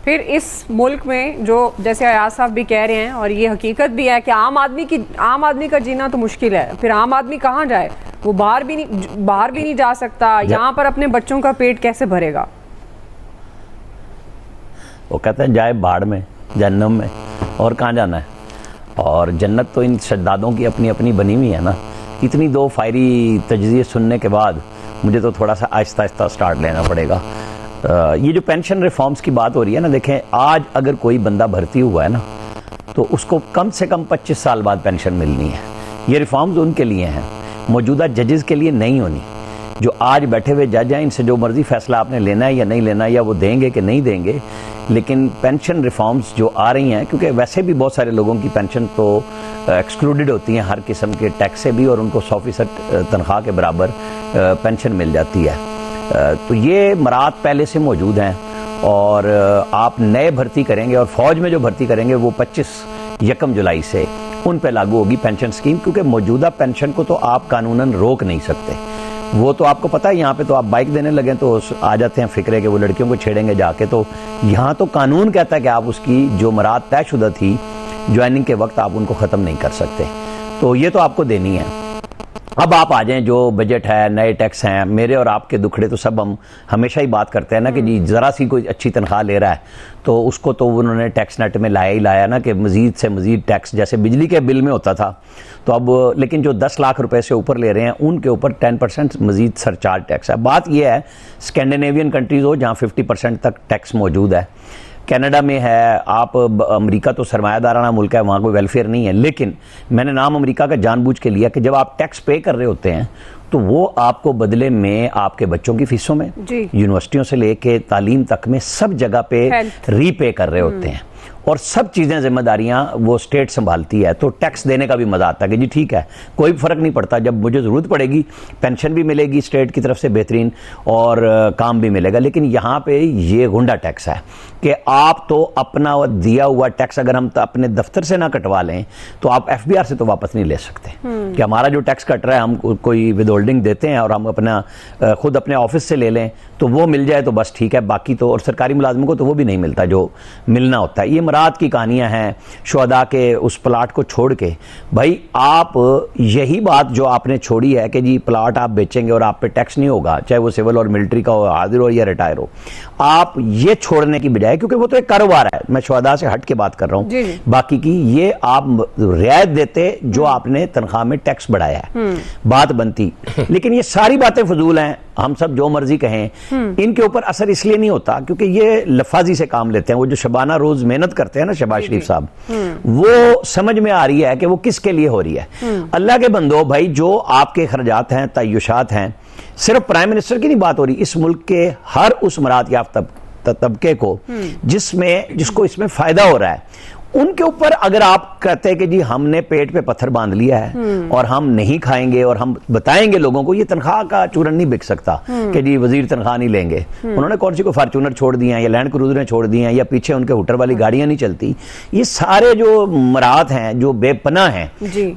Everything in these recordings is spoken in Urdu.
پھر اس ملک میں جو جیسے ایاز صاحب بھی کہہ رہے ہیں اور یہ حقیقت بھی ہے کہ عام آدمی کا جینا تو مشکل ہے. پھر عام آدمی کہاں جائے؟ وہ باہر بھی نہیں جا سکتا. یہاں پر اپنے بچوں کا پیٹ کیسے بھرے گا؟ وہ کہتے ہیں جائے باڑ میں جہنم میں، اور کہاں جانا ہے. اور جنت تو ان شدادوں کی اپنی اپنی بنی ہوئی ہے نا. اتنی دو فائری تجزیے سننے کے بعد مجھے تو تھوڑا سا آہستہ آہستہ سٹارٹ لینا پڑے گا. یہ جو پینشن ریفارمز کی بات ہو رہی ہے نا، دیکھیں آج اگر کوئی بندہ بھرتی ہوا ہے نا تو اس کو کم سے کم 25 سال بعد پینشن ملنی ہے. یہ ریفارمز ان کے لیے ہیں، موجودہ ججز کے لیے نہیں ہونی. جو آج بیٹھے ہوئے جج ہیں ان سے جو مرضی فیصلہ آپ نے لینا ہے یا نہیں لینا ہے، یا وہ دیں گے کہ نہیں دیں گے. لیکن پینشن ریفارمز جو آ رہی ہیں، کیونکہ ویسے بھی بہت سارے لوگوں کی پینشن تو ایکسکلوڈڈ ہوتی ہیں ہر قسم کے ٹیکس سے بھی، اور ان کو 100% تنخواہ کے برابر پینشن مل جاتی ہے. تو یہ مراعات پہلے سے موجود ہیں. اور آپ نئے بھرتی کریں گے اور فوج میں جو بھرتی کریں گے وہ 25 جولائی سے ان پہ لاگو ہوگی پینشن سکیم. کیونکہ موجودہ پینشن کو تو آپ قانوناً روک نہیں سکتے. وہ تو آپ کو پتہ ہے یہاں پہ تو آپ بائک دینے لگیں تو آ جاتے ہیں فکرے کہ وہ لڑکیوں کو چھیڑیں گے جا کے. تو یہاں تو قانون کہتا ہے کہ آپ اس کی جو مراعات طے شدہ تھی جوائننگ کے وقت آپ ان کو ختم نہیں کر سکتے. تو یہ تو آپ کو دینی ہے. اب آپ آ جائیں، جو بجٹ ہے، نئے ٹیکس ہیں، میرے اور آپ کے دکھڑے تو سب ہم ہمیشہ ہی بات کرتے ہیں نا کہ جی ذرا سی کوئی اچھی تنخواہ لے رہا ہے تو اس کو تو انہوں نے ٹیکس نیٹ میں لایا ہی لایا نا کہ مزید سے مزید ٹیکس، جیسے بجلی کے بل میں ہوتا تھا. تو اب لیکن جو 10 لاکھ روپے سے اوپر لے رہے ہیں ان کے اوپر 10% مزید سرچارج ٹیکس ہے. بات یہ ہے اسکینڈینیوین کنٹریز ہو جہاں 50% تک ٹیکس موجود ہے. کینیڈا میں ہے، آپ امریکہ تو سرمایہ دارانہ ملک ہے، وہاں کوئی ویلفیئر نہیں ہے. لیکن میں نے نام امریکہ کا جان بوجھ کے لیا کہ جب آپ ٹیکس پے کر رہے ہوتے ہیں تو وہ آپ کو بدلے میں آپ کے بچوں کی فیسوں میں، یونیورسٹیوں سے لے کے تعلیم تک میں سب جگہ پہ ری پے کر رہے ہوتے ہیں. اور سب چیزیں ذمہ داریاں وہ اسٹیٹ سنبھالتی ہے. تو ٹیکس دینے کا بھی مزہ آتا ہے کہ جی ٹھیک ہے، کوئی فرق نہیں پڑتا، جب مجھے ضرورت پڑے گی پینشن بھی ملے گی اسٹیٹ کی طرف سے بہترین، اور کام بھی ملے گا. لیکن یہاں پہ یہ گنڈا ٹیکس ہے کہ آپ تو اپنا دیا ہوا ٹیکس اگر ہم اپنے دفتر سے نہ کٹوا لیں تو آپ ایف بی آر سے تو واپس نہیں لے سکتے کہ ہمارا جو ٹیکس کٹ رہا ہے ہم کوئی ود ہولڈنگ دیتے ہیں اور ہم اپنا خود اپنے آفس سے لے لیں تو وہ مل جائے تو بس ٹھیک ہے. باقی تو اور سرکاری ملازموں کو تو وہ بھی نہیں ملتا جو ملنا ہوتا ہے. یہ مراد کی کہانیاں ہیں شہداء کے اس پلاٹ کو چھوڑ کے. بھائی آپ یہی بات جو آپ نے چھوڑی ہے کہ جی پلاٹ آپ بیچیں گے اور آپ پہ ٹیکس نہیں ہوگا، چاہے وہ سول اور ملٹری کا ہو، حاضر ہو یا ریٹائر ہو، آپ یہ چھوڑنے کی بجائے، کیونکہ وہ تو ایک کاروبار ہے، میں شہداء سے ہٹ کے بات کر رہا ہوں باقی کی، یہ آپ رعایت دیتے جو آپ نے تنخواہ میں ٹیکس بڑھایا ہے بات بنتی. لیکن یہ ساری باتیں فضول ہیں، ہم سب جو مرضی کہیں، ان کے اوپر اثر اس لیے نہیں ہوتا کیونکہ یہ لفاظی سے کام لیتے ہیں. وہ جو شبانہ روز محنت کرتے ہیں نا شہباز شریف صاحب، وہ سمجھ میں آ رہی ہے کہ وہ کس کے لیے ہو رہی ہے. اللہ کے بندو بھائی، جو آپ کے خرچات ہیں، تعیشات ہیں، صرف پرائم منسٹر کی نہیں بات ہو رہی، اس ملک کے ہر اس مراعات یافتہ طبقے کو جس کو اس میں فائدہ ہو رہا ہے، ان کے اوپر اگر آپ کہتے ہیں کہ جی ہم نے پیٹ پہ پتھر باندھ لیا ہے اور ہم نہیں کھائیں گے اور ہم بتائیں گے لوگوں کو، یہ تنخواہ کا چورن نہیں بک سکتا کہ جی وزیر تنخواہ نہیں لیں گے. انہوں نے کون سی کو فارچونر چھوڑ دی ہیں یا لینڈ کروزریں چھوڑ دی ہیں یا پیچھے ان کے ہوٹر والی گاڑیاں نہیں چلتی. یہ سارے جو مراعات ہیں جو بے پناہ ہیں،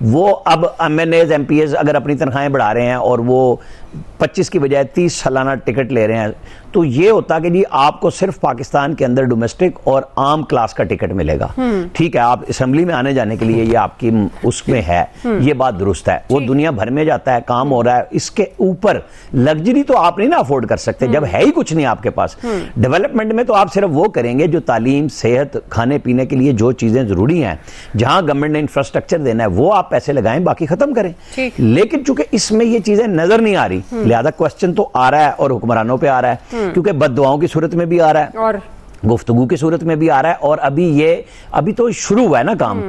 وہ اب M N As M P As اگر اپنی تنخواہیں بڑھا رہے ہیں اور وہ 25 کی بجائے 30 سالانہ ٹکٹ لے رہے ہیں تو یہ ہوتا کہ جی آپ کو صرف پاکستان کے اندر ڈومیسٹک اور عام کلاس کا ٹکٹ ملے گا. ٹھیک ہے، آپ اسمبلی میں آنے جانے کے لیے یہ آپ کی اس میں ہے، یہ بات درست ہے. وہ دنیا بھر میں جاتا ہے، کام ہو رہا ہے. اس کے اوپر لگژری تو آپ نہیں نا افورڈ کر سکتے جب ہے ہی کچھ نہیں آپ کے پاس. ڈیولپمنٹ میں تو آپ صرف وہ کریں گے جو تعلیم، صحت، کھانے پینے کے لیے جو چیزیں ضروری ہیں، جہاں گورنمنٹ نے انفراسٹرکچر دینا ہے وہ آپ پیسے لگائیں، باقی ختم کریں. لیکن چونکہ اس میں یہ چیزیں نظر نہیں آ رہی، لہذا کوسچن تو آ رہا ہے اور حکمرانوں پہ آ رہا ہے، کیونکہ بد دعاؤں کی صورت میں بھی آ رہا ہے اور گفتگو کی صورت میں بھی آ رہا ہے. اور ابھی تو شروع ہوا ہے نا کام.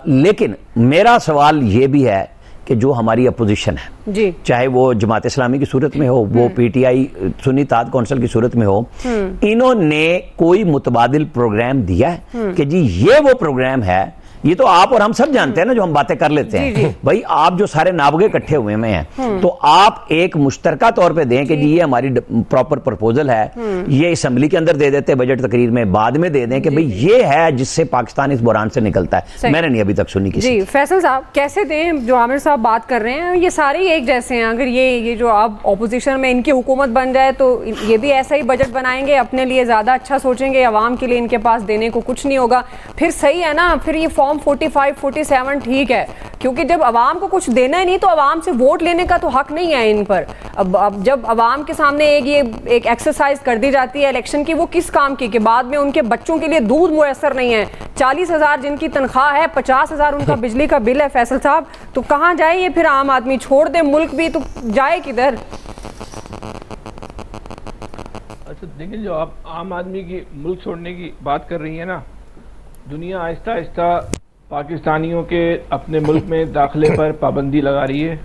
لیکن میرا سوال یہ بھی ہے کہ جو ہماری اپوزیشن ہے، چاہے وہ جماعت اسلامی کی صورت میں ہو، وہ پی ٹی آئی سنی اتحاد کونسل کی صورت میں ہو، انہوں نے کوئی متبادل پروگرام دیا ہے کہ جی یہ وہ پروگرام ہے یہ تو آپ اور ہم سب جانتے ہیں نا جو ہم باتیں کر لیتے ہیں. بھائی آپ جو سارے نابغے اکٹھے ہوئے میں ہیں تو آپ ایک مشترکہ طور پہ دیں کہ جی یہ ہماری پراپر پرپوزل ہے, یہ اسمبلی کے اندر دے دیتے بجٹ تقریر میں, بعد میں دے دیں کہ بھئی یہ ہے جس سے پاکستان اس بحران سے نکلتا ہے. میں نے نہیں ابھی تک سنی کسی. جی فیصل صاحب کیسے دیں, جو عامر صاحب بات کر رہے ہیں یہ سارے ہی ایک جیسے ہیں. اگر یہ جو اب اپوزیشن میں ان کی حکومت بن جائے تو یہ بھی ایسا ہی بجٹ بنائیں گے, اپنے لیے زیادہ اچھا سوچیں گے, عوام کے لیے ان کے پاس دینے کو کچھ نہیں ہوگا. پھر صحیح ہے نا, پھر یہ فارم 45 47 ٹھیک ہے, کیونکہ جب عوام کو کچھ دینا ہی نہیں تو عوام سے ووٹ لینے کا تو حق نہیں ہے ان پر. اب جب عوام کے سامنے ایک ایکسرسائز کر دی جاتی ہے الیکشن کی, وہ کس کام کی کہ بعد میں ان کے بچوں کے لیے دودھ میسر نہیں ہے, 40,000 جن کی تنخواہ ہے, 50,000 ان کا بجلی کا بل ہے. فیصل صاحب تو کہاں جائے یہ پھر عام آدمی, چھوڑ دے ملک بھی تو جائے کدھر؟ اچھا دیکھیں, جو آپ عام آدمی کی ملک چھوڑنے کی بات کر رہی ہیں نا, دنیا آہستہ آہستہ پاکستانیوں کے اپنے ملک میں داخلے پر پابندی لگا رہی ہے,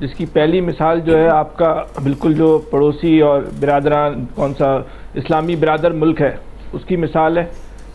جس کی پہلی مثال جو ہے آپ کا بالکل جو پڑوسی اور برادران کون سا اسلامی برادر ملک ہے اس کی مثال ہے.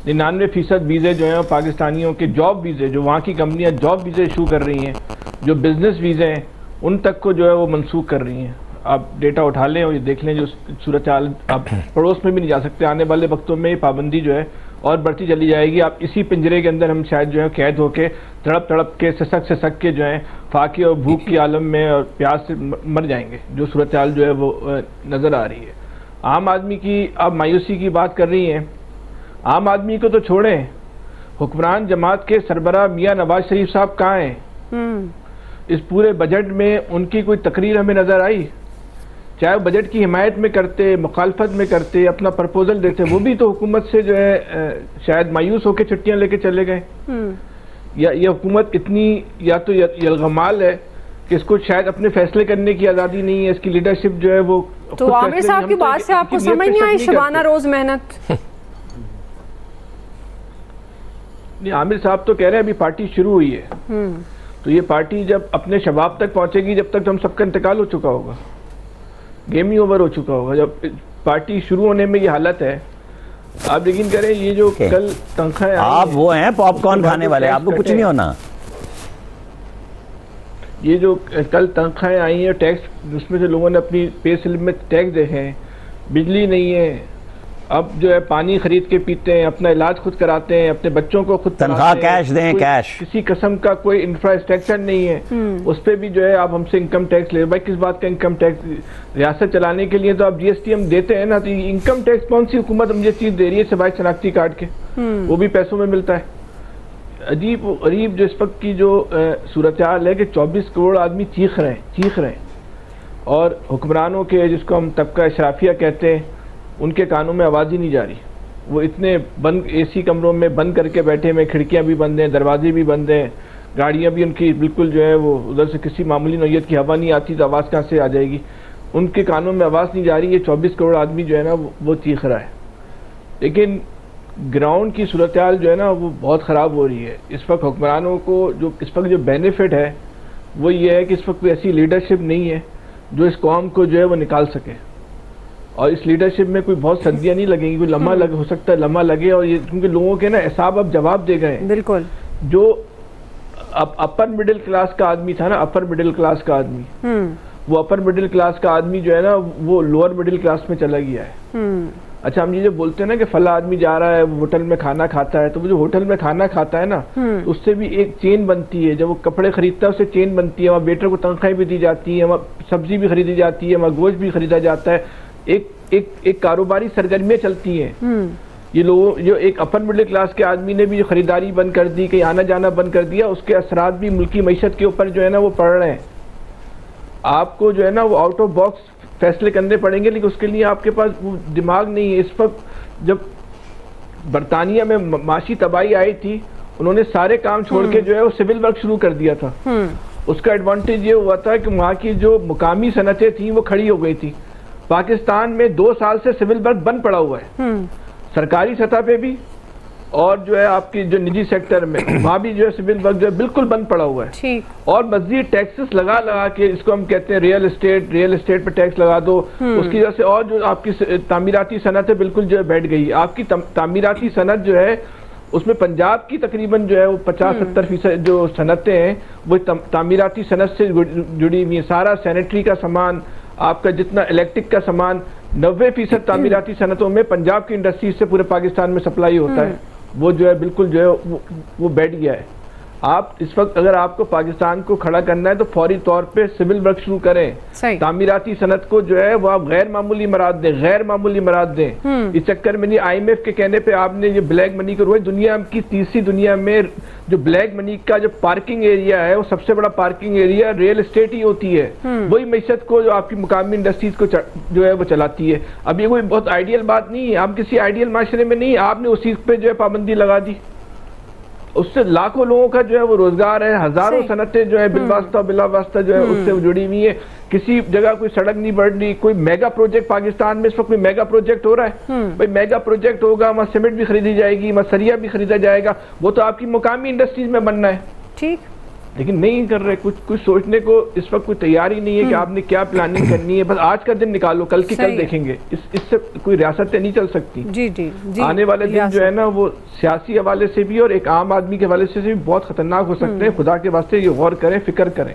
99% ویزے جو ہیں پاکستانیوں کے جاب ویزے, جو وہاں کی کمپنیاں جاب ویزے ایشو کر رہی ہیں, جو بزنس ویزے ہیں ان تک کو جو ہے وہ منسوخ کر رہی ہیں. آپ ڈیٹا اٹھا لیں اور یہ دیکھ لیں جو صورتحال, آپ پڑوس میں بھی نہیں جا سکتے. آنے والے وقتوں میں یہ پابندی جو ہے اور بڑھتی چلی جائے گی. آپ اسی پنجرے کے اندر ہم شاید جو ہے قید ہو کے تڑپ کے سسک کے جو ہیں فاقے اور بھوک کی عالم میں اور پیاس سے مر جائیں گے, جو صورتحال جو ہے وہ نظر آ رہی ہے. عام آدمی کی آپ مایوسی کی بات کر رہی ہیں, عام آدمی کو تو چھوڑیں, حکمران جماعت کے سربراہ میاں نواز شریف صاحب کہاں ہیں؟ اس پورے بجٹ میں ان کی کوئی تقریر ہمیں نظر آئی؟ چاہے بجٹ کی حمایت میں کرتے, مخالفت میں کرتے, اپنا پرپوزل دیتے, وہ بھی تو حکومت سے جو ہے شاید مایوس ہو کے چھٹیاں لے کے چلے گئے. یا یہ حکومت اتنی یا تو یلغمال ہے کہ اس کو شاید اپنے فیصلے کرنے کی آزادی نہیں ہے, اس کی لیڈرشپ جو ہے وہ. تو عامر صاحب کی بات سے آپ کو سمجھ نہیں آئی شبانہ روز محنت؟ نہیں, عامر صاحب تو کہہ رہے ہیں ابھی پارٹی شروع ہوئی ہے, تو یہ پارٹی جب اپنے شباب تک پہنچے گی, جب تک ہم سب کا انتقال ہو چکا ہوگا, گیم ہی اوور ہو چکا ہوگا. جب پارٹی شروع ہونے میں یہ حالت ہے, آپ یقین کریں یہ جو کل تنخواہیں, آپ وہ ہیں پاپ کارن کھانے والے, آپ کو کچھ نہیں ہونا. یہ جو کل تنخواہیں آئی ہیں ٹیکس, اس میں سے لوگوں نے اپنی پے سلپ میں ٹیکس دیکھے ہیں, بجلی نہیں ہے, اب جو ہے پانی خرید کے پیتے ہیں, اپنا علاج خود کراتے ہیں, اپنے بچوں کو خود تنخواہ کیش دیں, کیش, کسی قسم کا کوئی انفراسٹرکچر نہیں ہے. اس پہ بھی جو ہے آپ ہم سے انکم ٹیکس لے, بھائی کس بات کا انکم ٹیکس؟ ریاست چلانے کے لیے تو آپ جی ایس ٹی ہم دیتے ہیں نا, تو انکم ٹیکس کون سی حکومت مجھے چیز دے رہی ہے سوائے شناختی کارڈ کے, وہ بھی پیسوں میں ملتا ہے. عجیب و غریب جو اس وقت کی جو صورتحال ہے کہ 24 کروڑ آدمی چیخ رہے ہیں, اور حکمرانوں کے جس کو ہم طبقہ اشرافیہ کہتے ہیں ان کے کانوں میں آواز ہی نہیں جا رہی. وہ اتنے بند اے سی کمروں میں بند کر کے بیٹھے ہیں, کھڑکیاں بھی بند ہیں, دروازے بھی بند ہیں, گاڑیاں بھی ان کی بالکل جو ہے وہ ادھر سے کسی معمولی نوعیت کی ہوا نہیں آتی تو آواز کہاں سے آ جائے گی. ان کے کانوں میں آواز نہیں جا رہی. یہ 24 کروڑ آدمی جو ہے نا وہ چیخ رہا ہے, لیکن گراؤنڈ کی صورتحال جو ہے نا وہ بہت خراب ہو رہی ہے. اس وقت حکمرانوں کو جو اس وقت جو بینیفٹ ہے وہ یہ ہے کہ اس وقت کوئی ایسی لیڈرشپ نہیں ہے جو اس قوم کو جو ہے وہ نکال سکے, اور اس لیڈرشپ میں کوئی بہت سردیاں نہیں لگیں گی, کوئی لمحہ لگ ہو سکتا ہے لمحہ لگے, اور یہ کیونکہ لوگوں کے نا حساب اب جواب دے گئے. بالکل, جو اپر مڈل کلاس کا آدمی تھا نا, اپر مڈل کلاس کا آدمی, وہ اپر مڈل کلاس کا آدمی جو ہے نا وہ لوور مڈل کلاس میں چلا گیا ہے. اچھا ہم یہ جو بولتے ہیں نا کہ فلاں آدمی جا رہا ہے ہوٹل میں کھانا کھاتا ہے, تو وہ جو ہوٹل میں کھانا کھاتا ہے نا اس سے بھی ایک چین بنتی ہے. جب وہ کپڑے خریدتا ہے اس سے چین بنتی ہے, وہاں ویٹر کو تنخواہیں بھی دی جاتی ہیں, وہاں سبزی بھی خریدی جاتی ہے, وہاں گوشت بھی خریدا جاتا ہے, ایک کاروباری سرگرمیاں چلتی ہیں. یہ لوگ جو ایک اپر مڈل کلاس کے آدمی نے بھی جو خریداری بند کر دی, کہیں آنا جانا بند کر دیا, اس کے اثرات بھی ملکی معیشت کے اوپر جو ہے نا وہ پڑ رہے ہیں. آپ کو جو ہے نا وہ آؤٹ آف باکس فیصلے کرنے پڑیں گے, لیکن اس کے لیے آپ کے پاس وہ دماغ نہیں ہے. اس وقت جب برطانیہ میں معاشی تباہی آئی تھی, انہوں نے سارے کام چھوڑ کے جو ہے وہ سول ورک شروع کر دیا تھا. اس کا ایڈوانٹیج یہ ہوا تھا کہ وہاں کی جو مقامی صنعتیں تھیں وہ کھڑی ہو گئی تھی. پاکستان میں 2 سال سے سول ورک بند پڑا ہوا ہے, سرکاری سطح پہ بھی اور جو ہے آپ کی جو نجی سیکٹر میں, وہاں بھی جو ہے سول ورک جو ہے بالکل بند پڑا ہوا ہے. اور مزید ٹیکسز لگا کے, اس کو ہم کہتے ہیں ریئل اسٹیٹ پہ ٹیکس لگا دو, اس کی وجہ سے اور جو آپ کی تعمیراتی صنعت ہے بالکل جو ہے بیٹھ گئی. آپ کی تعمیراتی صنعت جو ہے اس میں پنجاب کی تقریباً جو ہے وہ 50-70% جو صنعتیں ہیں وہ تعمیراتی صنعت سے جڑی ہوئی ہیں. سارا سینیٹری کا سامان، آپ کا جتنا الیکٹرک کا سامان، 90% تعمیراتی صنعتوں میں پنجاب کی انڈسٹریز سے پورے پاکستان میں سپلائی ہوتا ہے. وہ جو ہے بالکل جو ہے وہ بیٹھ گیا ہے. آپ اس وقت اگر آپ کو پاکستان کو کھڑا کرنا ہے تو فوری طور پہ سول ورک شروع کریں. تعمیراتی صنعت کو جو ہے وہ آپ غیر معمولی مراد دیں، غیر معمولی مراد دیں. اس چکر میں نہیں، آئی ایم ایف کے کہنے پہ آپ نے یہ بلیک منی کو روئے. دنیا کی تیسری دنیا میں جو بلیک منی کا جو پارکنگ ایریا ہے وہ سب سے بڑا پارکنگ ایریا ریل اسٹیٹ ہی ہوتی ہے. وہی معیشت کو جو آپ کی مقامی انڈسٹریز کو جو ہے وہ چلاتی ہے. اب یہ کوئی بہت آئیڈیل بات نہیں ہے، آپ کسی آئیڈیل معاشرے میں نہیں، آپ نے اس چیز پہ جو ہے پابندی لگا دی. اس سے لاکھوں لوگوں کا جو ہے وہ روزگار ہے، ہزاروں صنعتیں جو ہے بالواسطہ بلا واسطہ جو ہے اس سے جڑی ہوئی ہیں. کسی جگہ کوئی سڑک نہیں بڑھ رہی. کوئی میگا پروجیکٹ پاکستان میں اس وقت کوئی میگا پروجیکٹ ہو رہا ہے؟ بھائی میگا پروجیکٹ ہوگا، وہاں سیمنٹ بھی خریدی جائے گی، وہاں سریا بھی خریدا جائے گا، وہ تو آپ کی مقامی انڈسٹریز میں بننا ہے. ٹھیک، لیکن نہیں کر رہے. کچھ سوچنے کو اس وقت کوئی تیاری نہیں ہے کہ آپ نے کیا پلاننگ کرنی ہے. بس آج کا دن نکالو، کل کی کل دیکھیں گے. اس سے کوئی ریاستیں نہیں چل سکتی. جی آنے والے دن جو ہے نا وہ سیاسی حوالے سے بھی اور ایک عام آدمی کے حوالے سے بھی بہت خطرناک ہو سکتے ہیں. خدا کے واسطے یہ غور کریں، فکر کریں.